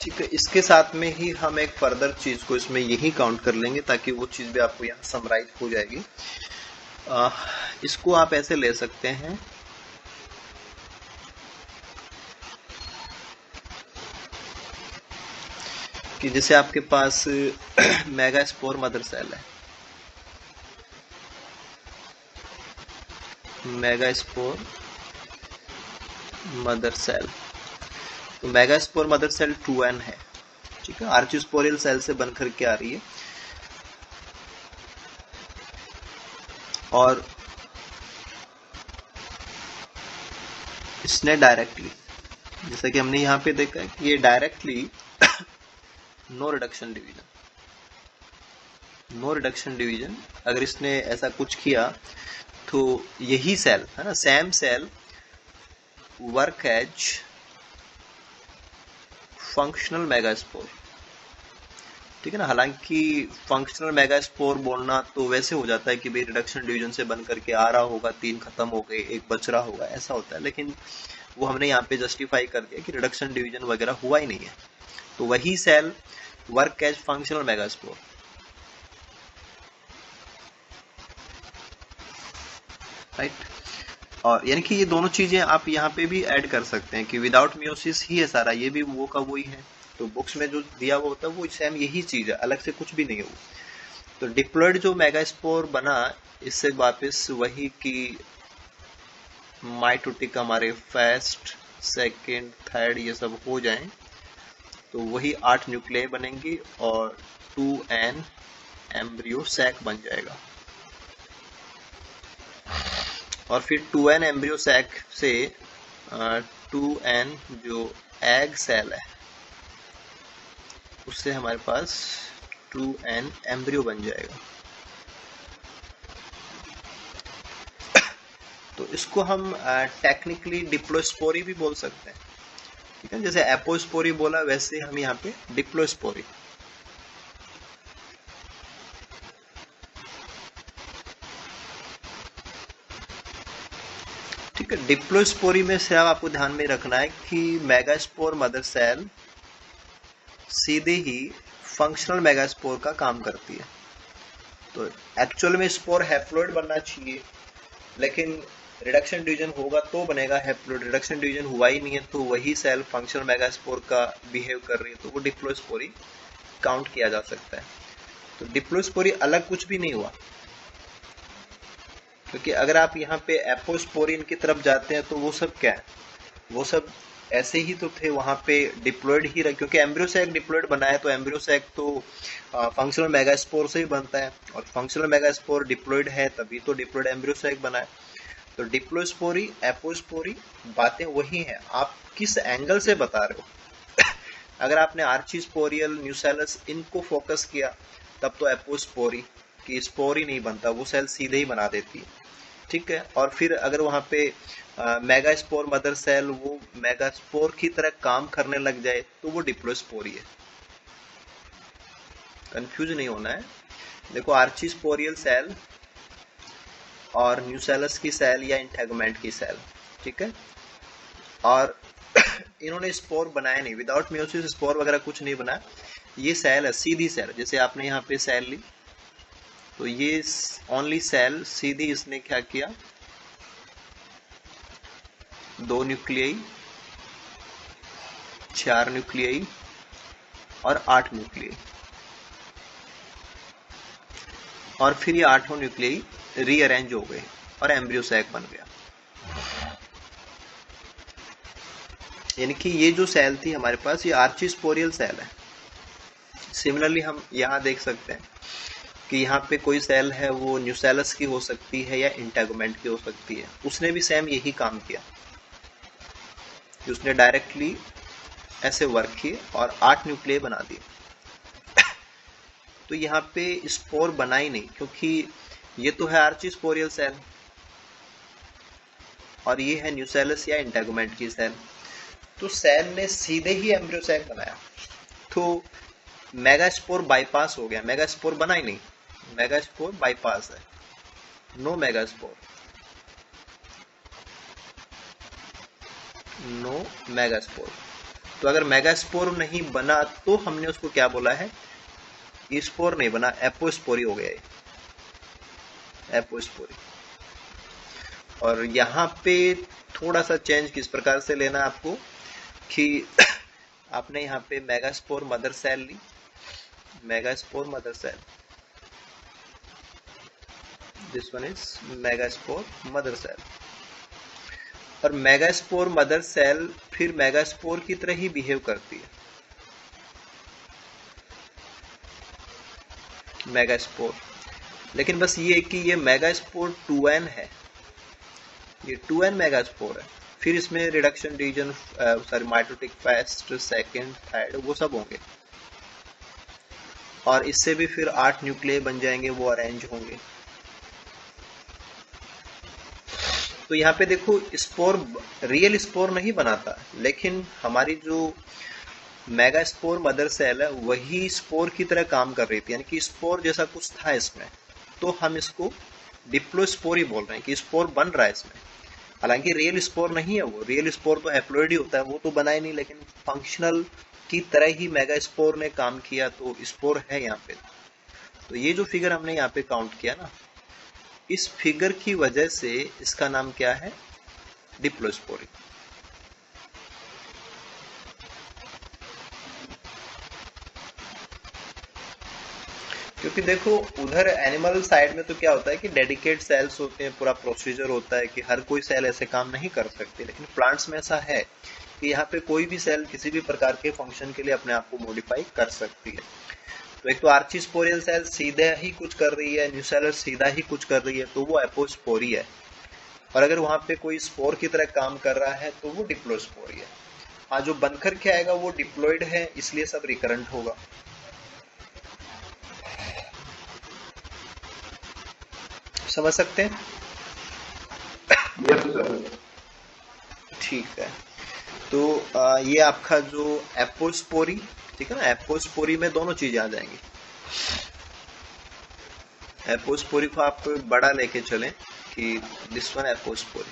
ठीक है, इसके साथ में ही हम एक फर्दर चीज को इसमें यही काउंट कर लेंगे, ताकि वो चीज भी आपको यहाँ समराइज हो जाएगी। इसको आप ऐसे ले सकते हैं कि जैसे आपके पास मेगास्पोर मदर सेल है, मेगास्पोर मदर सेल, तो मेगास्पोर मदर सेल 2n है, ठीक है, आर्चिस्पोरियल सेल से बनकर के आ रही है। और इसने डायरेक्टली, जैसा कि हमने यहाँ पे देखा है कि ये directly no reduction division, no reduction division, अगर इसने ऐसा कुछ किया तो यही सेल है ना, same cell work as functional megaspore, ठीक है ना। हालांकि फंक्शनल मेगास्पोर बोलना तो वैसे हो जाता है कि भाई रिडक्शन डिवीजन से बन करके आ रहा होगा, 3 खत्म हो गए, 1 बच रहा होगा, ऐसा होता है। लेकिन वो हमने यहाँ पे जस्टिफाई कर दिया कि रिडक्शन डिवीजन वगैरह हुआ ही नहीं है, तो वही cell work as functional megaspore. Right, और यानी कि ये दोनों चीजें आप यहाँ पे भी ऐड कर सकते हैं कि विदाउट मियोसिस ही है सारा, ये भी वो का वही है। तो बुक्स में जो दिया हुआ होता है वो सेम यही चीज है, अलग से कुछ भी नहीं है वो। तो डिप्लॉइड जो मेगास्पोर बना, इससे वापस वही कि माइटोटिक हमारे फर्स्ट, सेकंड, थर्ड ये सब हो जाएं, तो वही 8 न्यूक्लियाई बनेंगी और 2n एम्ब्रियो सैक बन जाएगा। और फिर 2n एम्ब्रियो सैक से 2n जो एग सेल है, उससे हमारे पास 2n एम्ब्रियो बन जाएगा। तो इसको हम टेक्निकली डिप्लोस्पोरी भी बोल सकते हैं, ठीक है। जैसे एपोस्पोरी बोला, वैसे हम यहाँ पे डिप्लोस्पोरी। ठीक है, डिप्लोस्पोरी में से आपको ध्यान में रखना है कि मेगास्पोर मदर सेल सीधे ही फंक्शनल मेगास्पोर का काम करती है। तो एक्चुअल में स्पोर हैप्लॉइड बनना चाहिए, लेकिन रिडक्शन डिवीजन होगा तो बनेगा हैप्लॉइड। रिडक्शन डिवीजन हुआ ही नहीं है, तो वही सेल फंक्शनल मेगास्पोर का बिहेव कर रही है, तो वो डिप्लोस्पोरी काउंट किया जा सकता है। तो डिप्लोस्पोरी अलग कुछ भी नहीं हुआ, क्योंकि अगर आप यहाँ पे एपोस्पोरिन की तरफ जाते हैं तो वो सब क्या है, वो सब ऐसे ही तो थे, वहां पे डिप्लॉइड ही रहे, क्योंकि एम्ब्रियो सैक डिप्लॉइड बना है, तो एम्ब्रियो सैक तो फंक्शनल मेगास्पोर से ही बनता है, और फंक्शनल मेगास्पोर डिप्लॉइड है, तभी तो डिप्लॉइड एम्ब्रियो सैक बना है। तो डिप्लोस्पोरी, एपोस्पोरी बातें वही हैं, आप किस एंगल से बता रहे हो। अगर आपने आर्चिस्पोरियल, न्यूसेलस इनको फोकस किया तब तो एपोस्पोरी की स्पोर ही नहीं बनता, वो सेल सीधे ही बना देती है, ठीक है। और फिर अगर वहां पे मेगास्पोर मदर सेल वो मेगास्पोर की तरह काम करने लग जाए तो वो डिप्लोस्पोरी है। कंफ्यूज नहीं होना है। देखो, आर्चिस्पोरियल सेल और न्यूसेलस की सेल या इंटेगुमेंट की सेल, ठीक है, और इन्होंने स्पोर बनाया नहीं, विदाउट मियोसिस स्पोर वगैरह कुछ नहीं बनाया। ये सेल है, सीधी सेल, जैसे आपने यहाँ पे सेल ली, तो ये ओनली सेल सीधी इसने क्या किया, 2 न्यूक्लियाई, 4 न्यूक्लियाई और 8 न्यूक्लियाई, और फिर ये 8 न्यूक्लियाई रीअरेंज हो गए और एम्ब्रियो सैक बन गया। यानी कि ये जो सेल थी हमारे पास, ये आर्चिस्पोरियल सेल है। सिमिलरली हम यहाँ देख सकते हैं कि यहाँ पे कोई सेल है वो न्यूसेलस की हो सकती है या इंटेगुमेंट की हो सकती है। उसने भी सेम यही काम किया कि उसने डायरेक्टली ऐसे वर्क किए और 8 न्यूक्लियाई बना दिए। तो यहाँ पे स्पोर बना ही नहीं, क्योंकि ये तो है आर्चिस्पोरियल सेल और ये है न्यूसेलस या इंटेगुमेंट की सेल। तो सेल ने सीधे ही एम्ब्रियो सैक बनाया, तो मेगास्पोर बाईपास हो गया। मेगास्पोर बना ही नहीं, मेगास्पोर बाईपास है, नो मेगास्पोर, नो मेगास्पोर। तो अगर मेगास्पोर नहीं बना तो हमने उसको क्या बोला है, स्पोर नहीं बना, एपोस्पोरी हो गया ये, एपोस्पोरी। और यहाँ पे थोड़ा सा चेंज किस प्रकार से लेना आपको कि आपने यहाँ पे मेगास्पोर मदर सेल ली, megaspore mother cell, this one is megaspore mother cell. और मेगास्पोर मदर सेल फिर मेगास्पोर की तरह ही बिहेव करती है, मेगास्पोर। लेकिन बस ये कि ये मेगास्पोर 2n है, ये 2n मेगास्पोर है। फिर इसमें reduction region, sorry mitotic first, second, third, वो सब होंगे। और इससे भी फिर 8 न्यूक्लियाई बन जाएंगे, वो अरेंज होंगे। तो यहाँ पे देखो स्पोर, रियल स्पोर नहीं बनाता, लेकिन हमारी जो मेगास्पोर मदर सेल है वही स्पोर की तरह काम कर रही थी, यानी कि स्पोर जैसा कुछ था इसमें। तो हम इसको डिप्लोस्पोरी बोल रहे हैं कि स्पोर बन रहा है इसमें। हालांकि रियल स्पोर नहीं है वो, रियल स्पोर तो हैप्लोइड ही होता है, वो तो बना ही नहीं, लेकिन फंक्शनल की तरह ही मेगास्पोर ने काम किया, तो स्पोर है यहाँ पे। तो ये जो फिगर हमने यहाँ पे काउंट किया ना, इस फिगर की वजह से इसका नाम क्या है, डिप्लोस्पोरी। क्योंकि देखो उधर एनिमल साइड में तो क्या होता है कि डेडिकेट सेल्स होते हैं, पूरा प्रोसीजर होता है कि हर कोई सेल ऐसे काम नहीं कर सकती। लेकिन प्लांट्स में ऐसा है कि यहाँ पे कोई भी सेल किसी भी प्रकार के फंक्शन के लिए अपने आप को मॉडिफाई कर सकती है। तो एक तो आर्चिस्पोरियल सेल सीधा ही कुछ कर रही है, न्यूसेलस सीधा ही कुछ कर रही है, तो वो एपोस्पोरी है। और अगर वहां पे कोई स्पोर की तरह काम कर रहा है तो वो डिप्लोस्पोरी है। हाँ, जो बनकर के आएगा वो डिप्लॉयड है, इसलिए सब रिकरेंट होगा। समझ सकते हैं? ठीक है। तो ये आपका जो एपोस्पोरी, ठीक है ना, एपोस्पोरी में दोनों चीजें आ जाएंगी। एपोस्पोरी को आप बड़ा लेके चलें कि दिस वन एपोस्पोरी,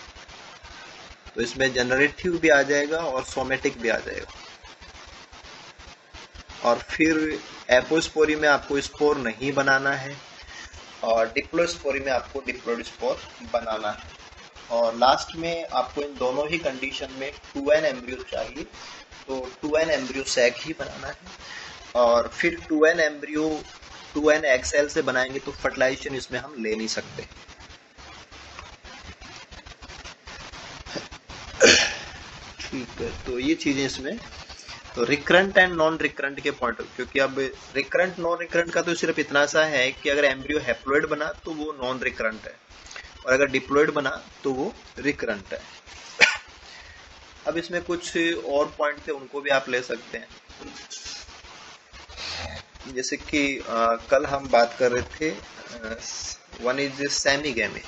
तो इसमें जनरेटिव भी आ जाएगा और सोमेटिक भी आ जाएगा। और फिर एपोस्पोरी में आपको स्पोर नहीं बनाना है, और डिप्लोस्पोरी में आपको डिप्लॉइड स्पोर बनाना है। और लास्ट में आपको इन दोनों ही कंडीशन में 2n एम्ब्रियो चाहिए, तो 2n एम्ब्रियो सैक ही बनाना है। और फिर 2n embryo 2n egg cell से बनाएंगे तो फर्टिलाइजेशन इसमें हम ले नहीं सकते। ठीक है, तो ये चीजें इसमें, तो रिकरेंट एंड नॉन रिकरेंट के पॉइंट ऑफ, क्योंकि अब रिकरेंट नॉन रिकरेंट का तो सिर्फ इतना सा है कि अगर एम्ब्रियो हैप्लोइड बना तो वो नॉन रिकरेंट है, और अगर डिप्लॉइड बना तो वो रिकरेंट है। अब इसमें कुछ और पॉइंट थे, उनको भी आप ले सकते हैं। जैसे कि कल हम बात कर रहे थे, वन इज सेमीगैमी,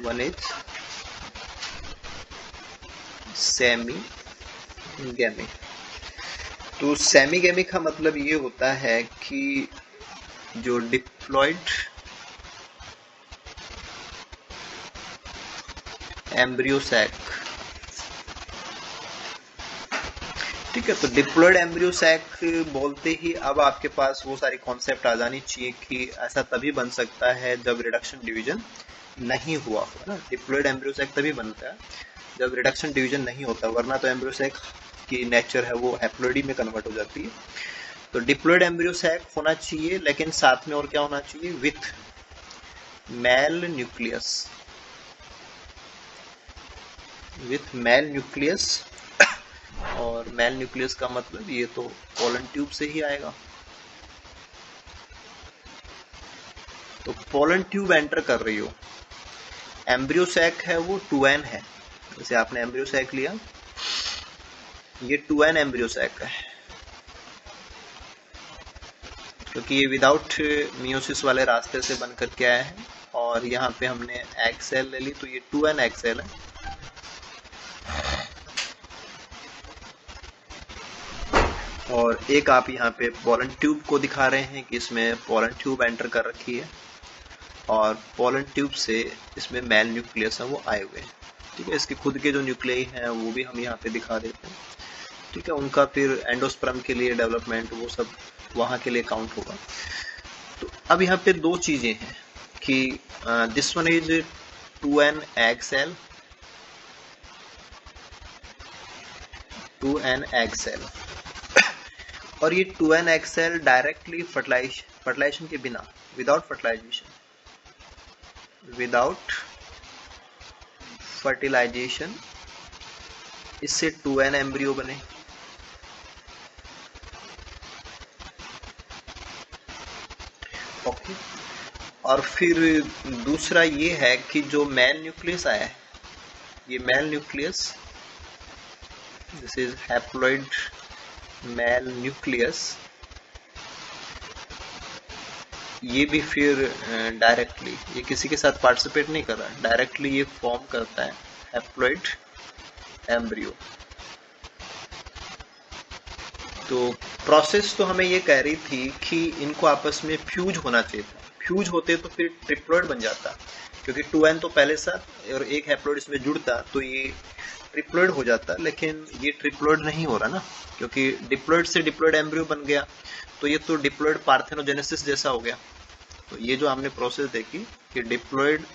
वन इज सेमीगैमी। तो सेमीगैमी का मतलब ये होता है कि जो डिप्लॉइड एम्ब्रियो सैक, ठीक है। तो डिप्लॉइड एम्ब्रियो सैक बोलते ही अब आपके पास वो सारी कॉन्सेप्ट आ जानी चाहिए कि ऐसा तभी बन सकता है जब रिडक्शन डिवीजन नहीं हुआ हो ना। डिप्लॉयड एम्ब्रियो सैक तभी बनता है जब रिडक्शन डिवीजन नहीं होता, वरना तो एम्ब्रियो सैक की नेचर है वो हैप्लॉइडी में कन्वर्ट हो जाती है। तो डिप्लॉयड एम्ब्रियो सैक होना चाहिए, लेकिन साथ में और क्या होना चाहिए, with mail nucleus, with mail nucleus. और मेल न्यूक्लियस का मतलब ये तो पोलन ट्यूब से ही आएगा। तो पोलन ट्यूब एंटर कर रही हो, एम्ब्रियो सैक है वो 2n है, जैसे आपने एम्ब्रियो सैक लिया, ये 2n एम्ब्रियो सैक है, क्योंकि ये विदाउट मियोसिस वाले रास्ते से बन करके आया है। और यहाँ पे हमने एग सेल ले ली, तो ये 2n एग सेल है। और एक आप यहाँ पे पोलन ट्यूब को दिखा रहे हैं कि इसमें पोलन ट्यूब एंटर कर रखी है, और पोलन ट्यूब से इसमें मेल न्यूक्लियस है वो आए हुए हैं। ठीक है, इसके खुद के जो न्यूक्लियाई हैं वो भी हम यहाँ पे दिखा देते हैं। ठीक है, उनका फिर एंडोस्पर्म के लिए डेवलपमेंट वो सब वहां के लिए काउंट होगा। तो अब यहाँ पे दो चीजें हैं कि this one is 2n egg cell, 2n egg cell, और ये 2n egg cell directly fertilisation के बिना, विदाउट फर्टिलाइजेशन इससे 2n एम्ब्रियो बने। ओके, और फिर दूसरा ये है कि जो मेल न्यूक्लियस आया है, ये mail nucleus, this is haploid mail nucleus, ये भी फिर डायरेक्टली, ये किसी के साथ पार्टिसिपेट नहीं कर रहा, डायरेक्टली ये फॉर्म करता है हैप्लॉइड एम्ब्रियो। तो प्रोसेस तो हमें ये कह रही थी कि इनको आपस में फ्यूज होना चाहिए था, फ्यूज होते तो फिर ट्रिप्लॉइड बन जाता, क्योंकि 2n तो पहले साथ और एक हैप्लॉइड इसमें जुड़ता तो ये ट्रिप्लॉइड हो जाता, लेकिन ये ट्रिप्लॉइड नहीं हो रहा ना, क्योंकि डिप्लॉइड से डिप्लॉइड एम्ब्रियो बन गया, तो ये तो डिप्लॉइड पार्थेनोजेनेसिस जैसा हो गया। तो ये जो हमने प्रोसेस देखी कि diploid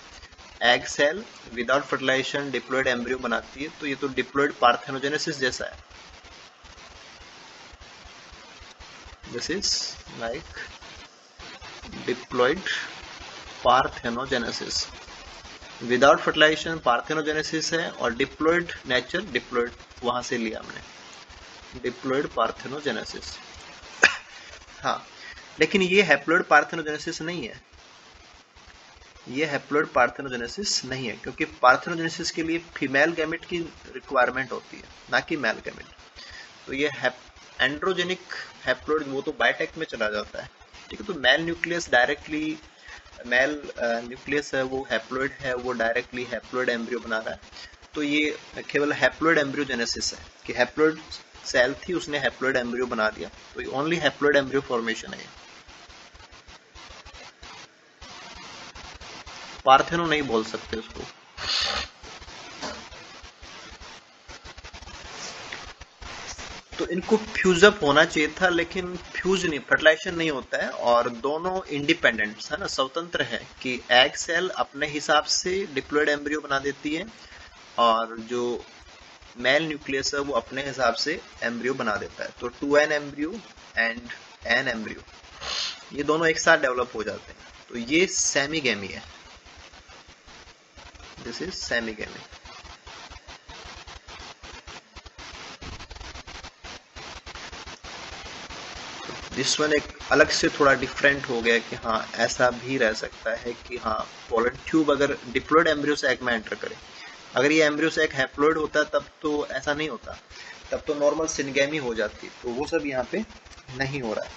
egg cell without fertilization diploid embryo बनाती है, तो ये तो डिप्लॉइड पार्थेनोजेनेसिस जैसा है। This is like diploid parthenogenesis, without fertilization parthenogenesis है, और डिप्लॉइड नेचर, डिप्लॉइड वहां से लिया हमने, डिप्लॉइड पार्थेनोजेनेसिस। हाँ, लेकिन ये हैप्लॉइड पार्थेनोजेनेसिस नहीं है, ये हैप्लॉइड पार्थेनोजेनेसिस नहीं है, क्योंकि पार्थेनोजेनेसिस के लिए फीमेल गैमेट की रिक्वायरमेंट होती है, ना कि मेल गैमेट। तो ये एंड्रोजेनिक हैप्लॉइड वो तो बायोटेक में चला जाता है। ठीक है, तो mail nucleus directly, mail nucleus है वो हैप्लॉइड है, वो डायरेक्टली हैप्लॉइड एम्ब्रियो बना रहा है। तो ये केवल हैप्लॉइड एम्ब्रियोजेनेसिस है कि हैप्लॉइड सेल थी, उसने हैप्लॉइड एम्ब्रियो बना दिया, तो ये ओनली हैप्लॉइड एम्ब्रियो फॉर्मेशन है, पार्थेनो नहीं बोल सकते उसको। तो इनको फ्यूजअप होना चाहिए था, लेकिन फ्यूज नहीं, फर्टिलाइजेशन नहीं होता है, और दोनों इंडिपेंडेंट है ना, स्वतंत्र है कि एग सेल अपने हिसाब से डिप्लॉइड एम्ब्रियो बना देती है, और जो मेल न्यूक्लियस है वो अपने हिसाब से एम्ब्रियो बना देता है। तो 2n embryo and n embryo ये दोनों एक साथ डेवलप हो जाते हैं, तो ये सेमीगैमी है, दिस इज सेमीगैमी। दिस वन एक अलग से थोड़ा डिफरेंट हो गया कि हाँ ऐसा भी रह सकता है कि हाँ पोलन ट्यूब अगर डिप्लॉइड एम्ब्रियो सैक में एंटर करे, अगर ये एम्ब्रियो सैक हैप्लॉइड होता तब तो ऐसा नहीं होता, तब तो नॉर्मल सिनगैमी हो जाती, तो वो सब यहाँ पे नहीं हो रहा है।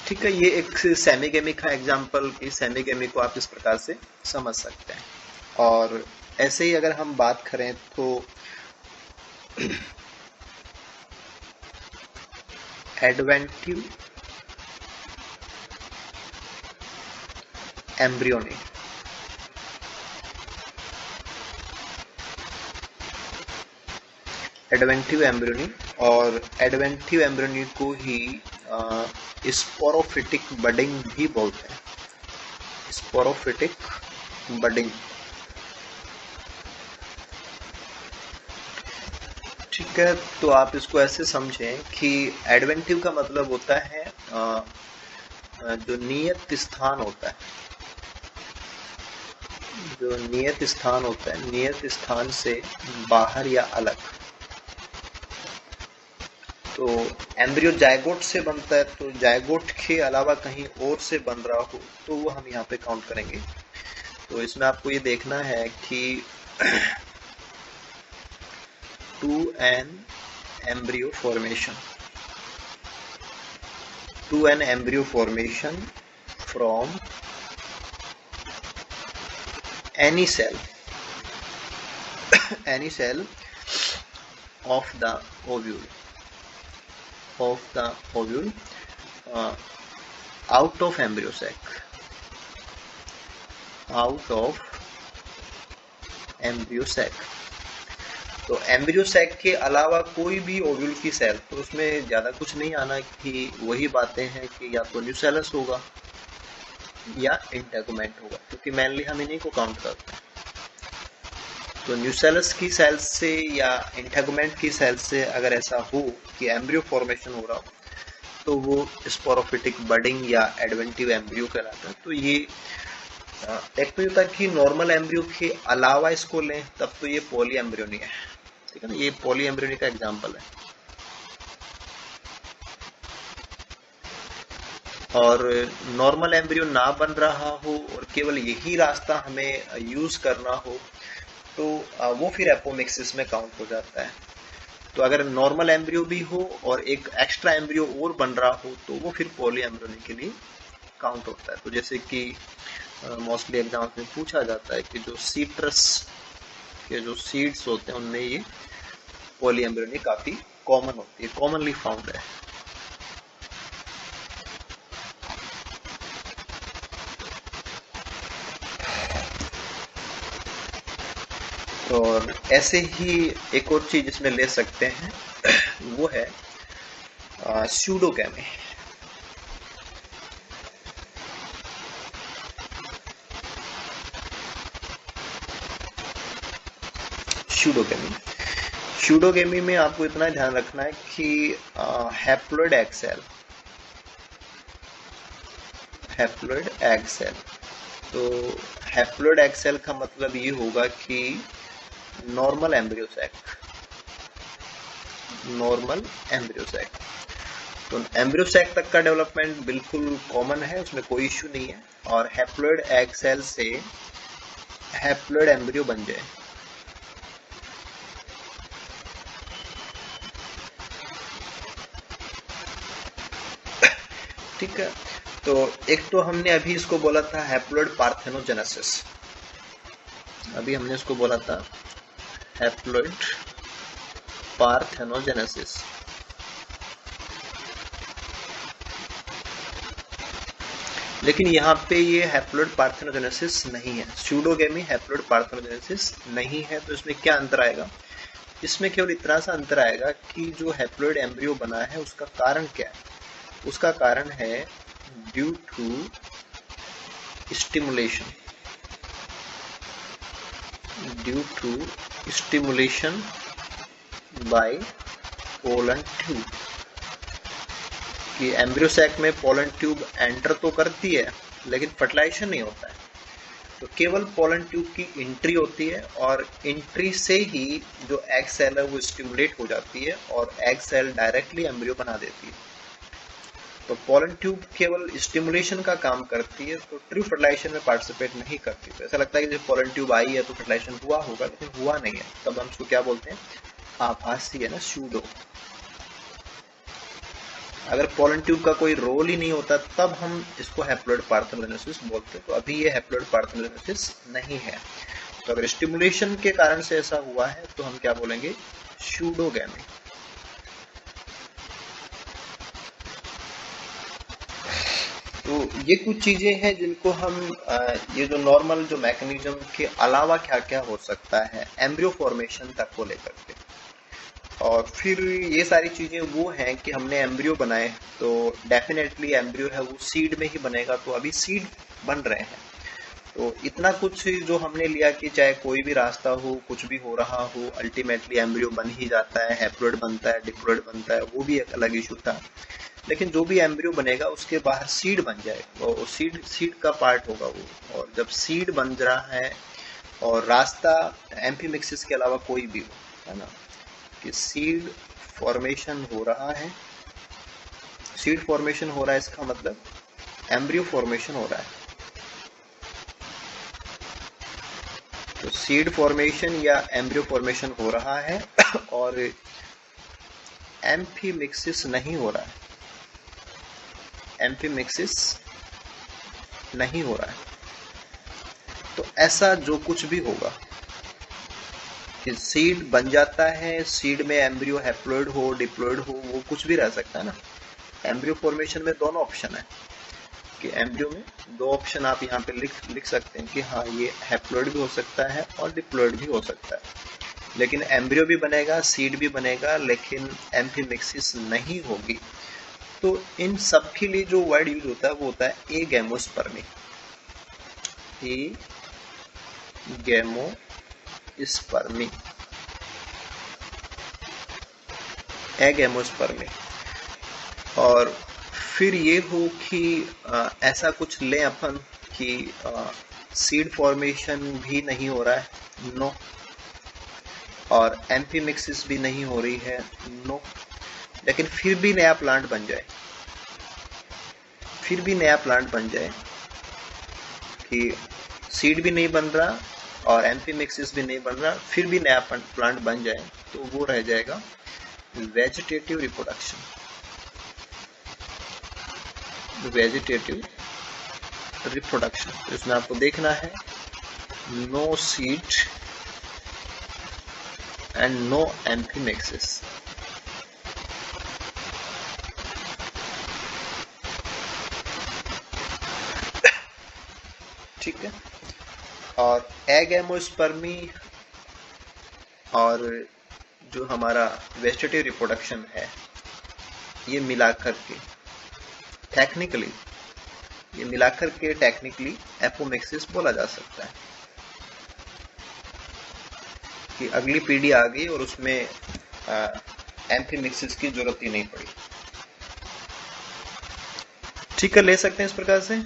ठीक है, ये एक सेमीगैमी का एग्जांपल, कि सेमीगैमी को आप इस प्रकार से समझ सकते हैं। और ऐसे ही अगर हम बात करें तो एडवेंटिव एम्ब्रियोनी, एडवेंटिव एम्ब्रियोनी, और एडवेंटिव एम्ब्रियोनी को ही स्पोरोफिटिक बडिंग भी बोलते हैं। Sporophytic budding. ठीक है, तो आप इसको ऐसे समझें कि एडवेंटिव का मतलब होता है जो नियत स्थान होता है, जो नियत स्थान होता है, नियत स्थान से बाहर या अलग। तो एम्ब्रियो जायगोट से बनता है, तो जायगोट के अलावा कहीं और से बन रहा हो तो वो हम यहाँ पे काउंट करेंगे। तो इसमें आपको ये देखना है कि two n embryo formation from any cell of the ovule out of embryo sac, तो एम्ब्रियो सैक के अलावा कोई भी ओव्यूल की सेल, तो उसमें ज्यादा कुछ नहीं आना कि वही बातें हैं कि या तो न्यूसेलस होगा या इंटेगुमेंट होगा, क्योंकि मेनली हम इन्हीं को काउंट करते हैं। तो न्यूसेलस की सेल से या इंटेगुमेंट की सेल से अगर ऐसा हो कि एम्ब्रियो फॉर्मेशन हो रहा हो तो वो स्पोरोफिटिक बडिंग या एडवेंटिव एम्ब्रियो कहलाता है। तो ये एक तो ये था कि नॉर्मल एम्ब्रियो के अलावा इसको लें तब तो ये पॉली एम्ब्रियोनी है, ठीक है ना, ये पॉली एम्ब्रियोनी का एग्जाम्पल है। और नॉर्मल एम्ब्रियो ना बन रहा हो और केवल यही रास्ता हमें यूज करना हो तो वो फिर एपोमिक्सिस में काउंट हो जाता है। तो अगर नॉर्मल एम्ब्रियो भी हो और एक एक्स्ट्रा एम्ब्रियो और बन रहा हो तो वो फिर पॉली एम्ब्रियोनी के लिए काउंट होता है। तो जैसे कि मोस्टली एग्जाम्स में पूछा जाता है कि जो सीट्रस के जो सीड्स होते हैं उनमें ये पॉली एम्ब्रियोनी काफी कॉमन होती है, कॉमनली फाउंड है। और ऐसे ही एक और चीज इसमें ले सकते हैं वो है स्यूडोगैमी। स्यूडोगैमी में आपको इतना ध्यान रखना है कि हैप्लॉइड एग सेल, तो हैप्लॉइड एग सेल का मतलब ये होगा कि नॉर्मल एम्ब्रियो सैक। तो एम्ब्रियो सैक तक का डेवलपमेंट बिल्कुल कॉमन है, उसमें कोई इश्यू नहीं है। और हैप्लॉइड एग सेल से हैप्लॉइड एम्ब्रियो बन जाए, ठीक है। तो एक तो हमने अभी इसको बोला था हैप्लॉइड पार्थेनोजेनेसिस, अभी हमने इसको बोला था हैप्लॉइड पार्थेनोजेनेसिस। लेकिन यहाँ पे ये हैप्लॉइड पार्थेनोजेनेसिस नहीं है, स्यूडोगैमी हैप्लॉइड पार्थेनोजेनेसिस नहीं है। तो इसमें क्या अंतर आएगा? इसमें केवल इतना सा अंतर आएगा कि जो हैप्लॉइड एम्ब्रियो बना है उसका कारण क्या है? उसका कारण है due to stimulation by pollen tube. कि एम्ब्रियो सैक में पोलन ट्यूब एंटर तो करती है लेकिन फर्टिलाइजेशन नहीं होता है, तो केवल पोलन ट्यूब की एंट्री होती है और एंट्री से ही जो एग सेल है वो स्टिमुलेट हो जाती है और एग सेल डायरेक्टली एम्ब्रियो बना देती है। तो पोलन ट्यूब केवल स्टिमुलेशन का काम करती है, तो ट्रू फर्टिलाइजेशन में पार्टिसिपेट नहीं करती। तो ऐसा लगता है कि जब पोलन ट्यूब आई है तो फर्टिलाइजेशन हुआ होगा, लेकिन हुआ नहीं है। तब हम इसको क्या बोलते हैं? आभासी, है ना, स्यूडो। अगर पोलन ट्यूब का कोई रोल ही नहीं होता तब हम इसको हैप्लॉइड पार्थेनोजेनेसिस बोलते हैं। तो अभी ये हैप्लॉइड पार्थेनोजेनेसिस नहीं है। तो अगर स्टिमुलेशन के कारण से ऐसा हुआ है तो हम क्या बोलेंगे? स्यूडोगैमी। तो ये कुछ चीजें हैं जिनको हम ये जो नॉर्मल जो मैकेनिज्म के अलावा क्या क्या हो सकता है एम्ब्रियो फॉर्मेशन तक को लेकर के। और फिर ये सारी चीजें वो हैं कि हमने एम्ब्रियो बनाए तो डेफिनेटली एम्ब्रियो है वो सीड में ही बनेगा। तो अभी सीड बन रहे हैं तो इतना कुछ जो हमने लिया कि चाहे कोई भी रास्ता हो, कुछ भी हो रहा हो, अल्टीमेटली एम्ब्रियो बन ही जाता है, हैप्लॉइड बनता है, डिप्लॉइड बनता है, वो भी एक अलग इशू था। लेकिन जो भी एम्ब्रियो बनेगा उसके बाहर सीड बन जाएगा, वो सीड सीड का पार्ट होगा वो। और जब सीड बन रहा है और रास्ता एम्फीमिक्सिस के अलावा कोई भी हो, है ना, कि सीड फॉर्मेशन हो रहा है, सीड फॉर्मेशन हो रहा है इसका मतलब एम्ब्रियो फॉर्मेशन हो रहा है। तो सीड फॉर्मेशन या एम्ब्रियो फॉर्मेशन हो रहा है और एम्फीमिक्सिस नहीं हो रहा है, एम्फीमिक्सिस नहीं हो रहा है। तो ऐसा जो कुछ भी होगा कि सीड बन जाता है, सीड में एम्ब्रियो हैप्लॉइड हो, डिप्लॉइड हो, वो कुछ भी रह सकता है ना। एम्ब्रियो फॉर्मेशन में दोनों ऑप्शन है कि एम्ब्रियो में दो ऑप्शन आप यहाँ पे लिख सकते हैं कि हाँ ये हैप्लॉइड भी हो सकता है और डिप्लॉइड भी हो सकता है। लेकिन एम्ब्रियो भी बनेगा, सीड भी बनेगा, लेकिन एम्फीमिक्सिस नहीं होगी। तो इन सब के लिए जो वर्ड यूज होता है वो होता है एगैमोस्पर्मी, एगैमोस्पर्मी, एगैमोस्पर्मी। और फिर ये हो कि ऐसा कुछ लें अपन कि सीड फॉर्मेशन भी नहीं हो रहा है, नो, और एम्फीमिक्सिस भी नहीं हो रही है, नो, लेकिन फिर भी नया प्लांट बन जाए, फिर भी नया प्लांट बन जाए कि सीड भी नहीं बन रहा और एम्फीमिक्सिस भी नहीं बन रहा, फिर भी नया प्लांट बन जाए, तो वो रह जाएगा वेजिटेटिव रिप्रोडक्शन, वेजिटेटिव रिप्रोडक्शन। तो इसमें आपको देखना है no seed and no amphimixis. ठीक है। और एगैमोस्पर्मी और जो हमारा वेजिटेटिव रिप्रोडक्शन है, ये मिलाकर के टेक्निकली एपोमिक्सिस बोला जा सकता है कि अगली पीढ़ी आ गई और उसमें एम्फीमिक्सिस की जरूरत ही नहीं पड़ी। ठीक है, ले सकते हैं इस प्रकार से।